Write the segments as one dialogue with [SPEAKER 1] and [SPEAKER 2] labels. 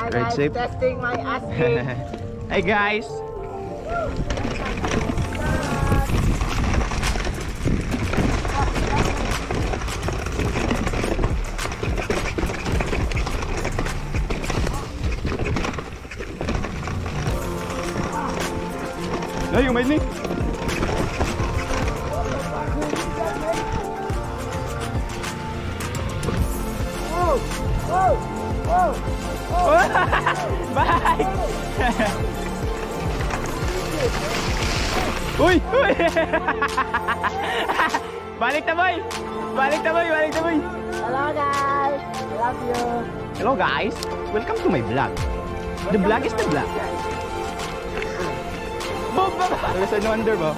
[SPEAKER 1] Hi
[SPEAKER 2] Ride
[SPEAKER 1] guys,
[SPEAKER 2] safe.
[SPEAKER 1] testing my asking.
[SPEAKER 2] Hey guys. No, you made me.
[SPEAKER 1] Whoa, whoa, whoa, whoa.
[SPEAKER 2] Bye. Uy, uy. Balik na boy. Balik na boy, balik na boy.
[SPEAKER 1] Hello guys, love you.
[SPEAKER 2] Hello guys, welcome to my vlog. The vlog is the vlog. There's no wonder ba?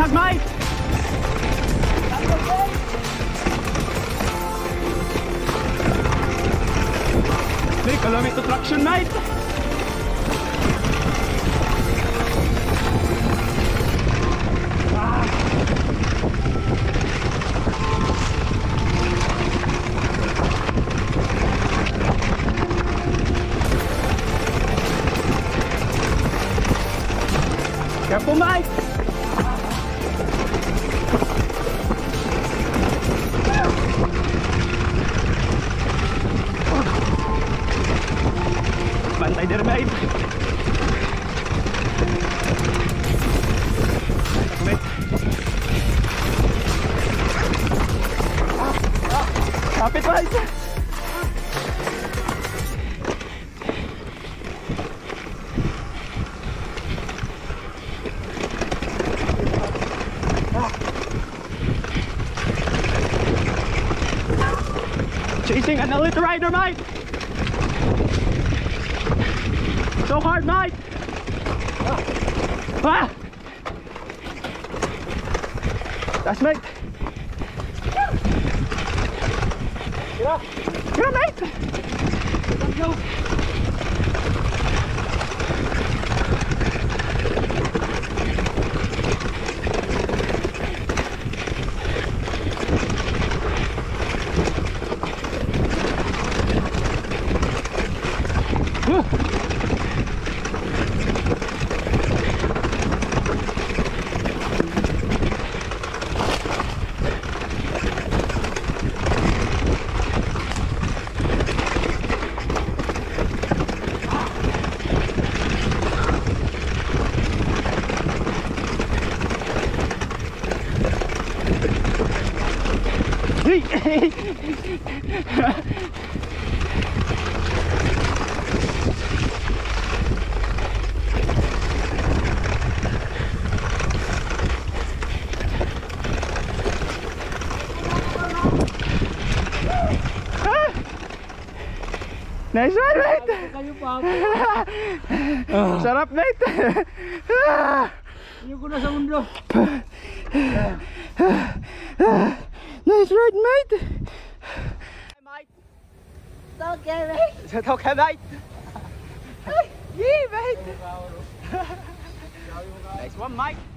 [SPEAKER 2] Tag mate! Nick, allow me to traction mate! Careful mate! Bantay there mate. Kapit mate. Chasing an elite rider mate. So hard, mate! Ah! That's mate! Get up! Get up, mate! Let's go! Nice one, mate! Sarap, mate!
[SPEAKER 1] Hindi ko na sa mundo.
[SPEAKER 2] Nice ride, mate!
[SPEAKER 1] It's okay, mate.
[SPEAKER 2] Is it okay, mate? Yeah, mate! Nice one, mate!